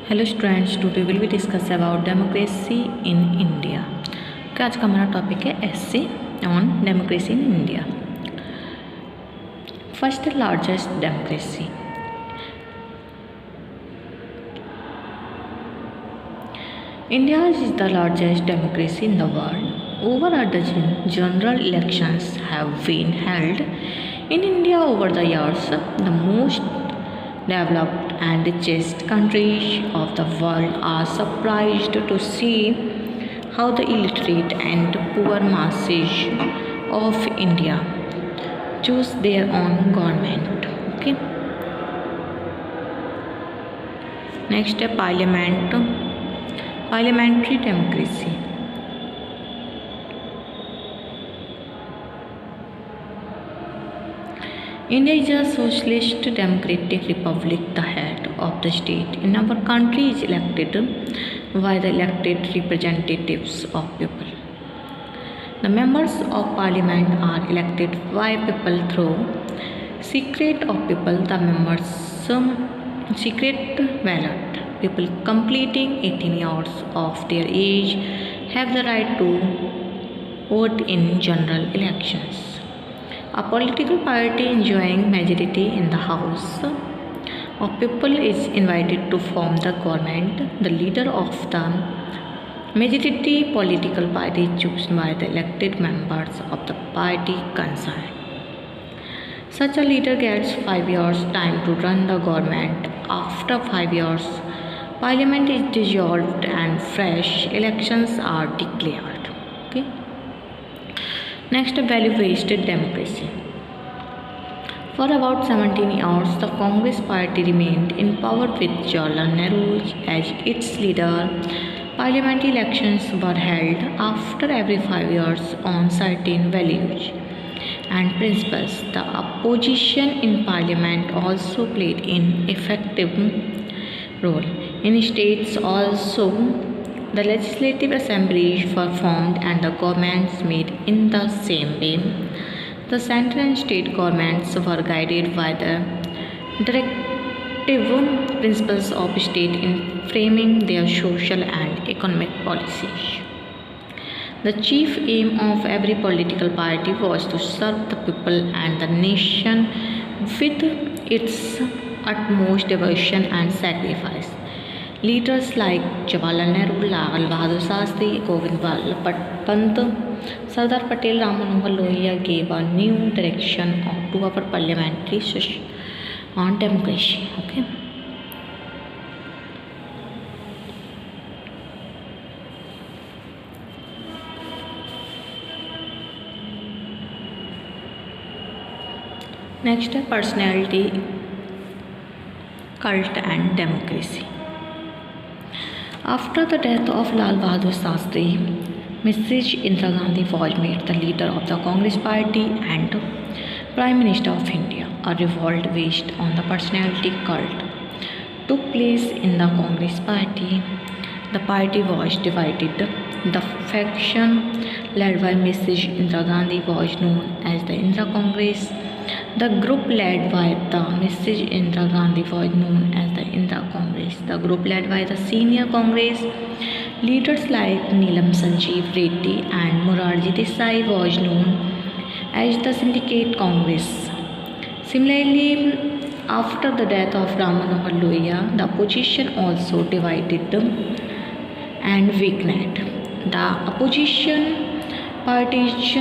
Hello students, today will be discuss about democracy in India. आज का हमारा topic है essay on democracy in India. First largest democracy. India is the largest democracy in the world. Over a dozen general elections have been held in India over the years. The most developed and richest countries of the world are surprised to see how the illiterate and poor masses of India choose their own government. Okay. Next है parliamentary democracy. India is a socialist democratic republic. The head of the state in our country is elected by the elected representatives of people. The members of parliament are elected by people through secret of people. The members secret ballot. People completing 18 years of their age have the right to vote in general elections. A political party enjoying majority in the House of People is invited to form the government. The leader of the majority political party is chosen by the elected members of the party concerned. Such a leader gets 5 years time to run the government. After 5 years, Parliament is dissolved and fresh elections are declared. Okay. Next, value-based democracy. For about 17 years, the Congress party remained in power with Jawaharlal Nehru as its leader. Parliamentary elections were held after every 5 years on certain values and principles. The opposition in Parliament also played an effective role. In states also, the legislative assemblies were formed and the governments made in the same way. The central and state governments were guided by the directive principles of state in framing their social and economic policies. The chief aim of every political party was to serve the people and the nation with its utmost devotion and sacrifice. Leaders like Jawaharlal Nehru, Lal Bahadur Shastri, Govind Ballabh Pant, Sardar Patel, Ram Manohar Lohia gave a new direction to our parliamentary system on democracy. Okay. Next, personality, cult and democracy. After the death of Lal Bahadur Shastri, Mrs. Indira Gandhi was made the leader of the Congress party and Prime Minister of India. A revolt based on the personality cult took place in the Congress party. The party was divided. The faction led by Mrs. Indira Gandhi was known as the Indira Congress. The group led by the Mrs. Indira Gandhi was known as the Indira Congress. The group led by the Senior Congress leaders like Neelam Sanjeev Reddy and Morarji Desai was known as the Syndicate Congress. Similarly, after the death of Ram Manohar Lohia, the opposition also divided and weakened. The opposition parties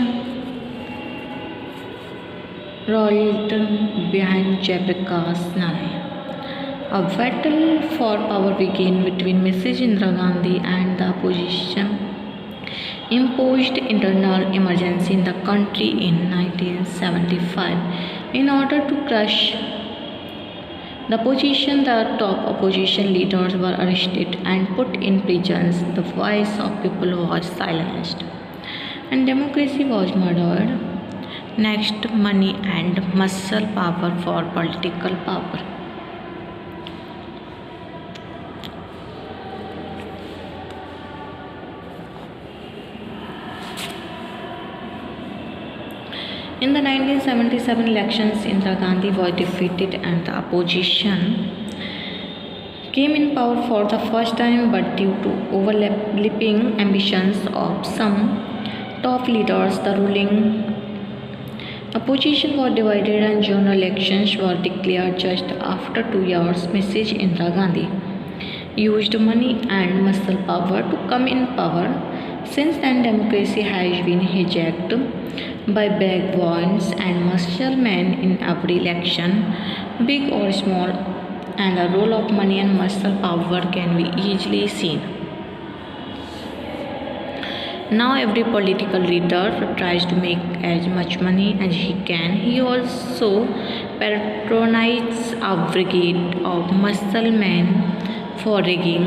rolled behind Jayaprakash Narayan. A battle for power began between Mrs. Indira Gandhi and the opposition. Imposed internal emergency in the country in 1975 in order to crush the opposition. The top opposition leaders were arrested and put in prisons. The voice of people was silenced, and democracy was murdered. Next, money and muscle power for political power. In the 1977 elections, Indira Gandhi was defeated and the opposition came in power for the first time, but due to overlapping ambitions of some top leaders, the ruling opposition was divided and general elections were declared just after 2 years. Mrs. Indira Gandhi used money and muscle power to come in power. Since then, democracy has been hijacked by bag and muscle men in every election, big or small, and the role of money and muscle power can be easily seen. Now every political leader tries to make as much money as he can. He also patronizes a brigade of muscle men for rigging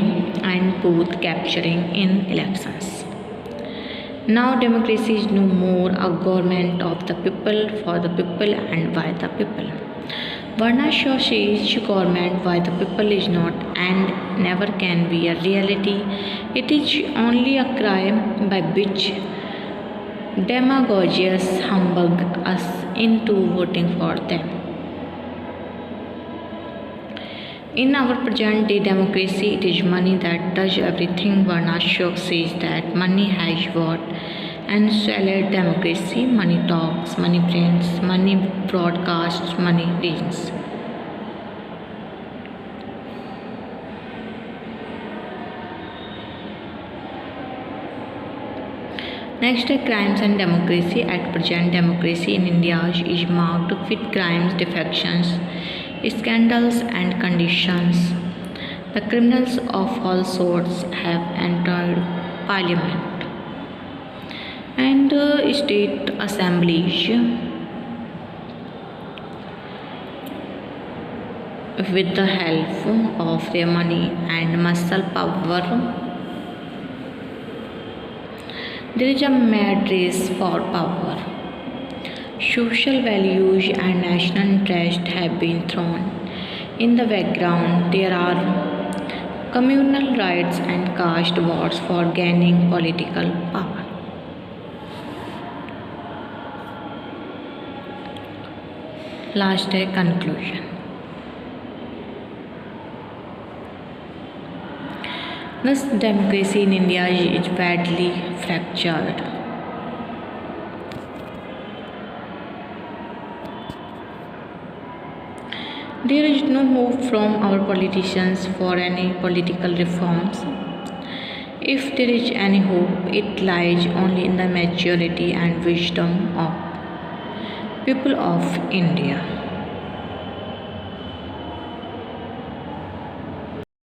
and booth capturing in elections. Now democracy is no more a government of the people, for the people and by the people. Varna Shaw says government by the people is not and never can be a reality. It is only a crime by which demagogues humbug us into voting for them. In our present day democracy, it is money that does everything. Varna Shaw says that money has what and solid democracy. Money talks, money prints, money broadcasts, money reigns. Next, crimes and democracy. At present, democracy in India is marked with crimes, defections, scandals, and conditions. The criminals of all sorts have entered parliament and state assemblies with the help of their money and muscle power. There is a mad race for power. Social values and national interest have been thrown in the background. There are communal rights and caste wars for gaining political power. Last day conclusion. Thus, democracy in India is badly fractured. There is no hope from our politicians for any political reforms. If there is any hope, it lies only in the maturity and wisdom of people of India.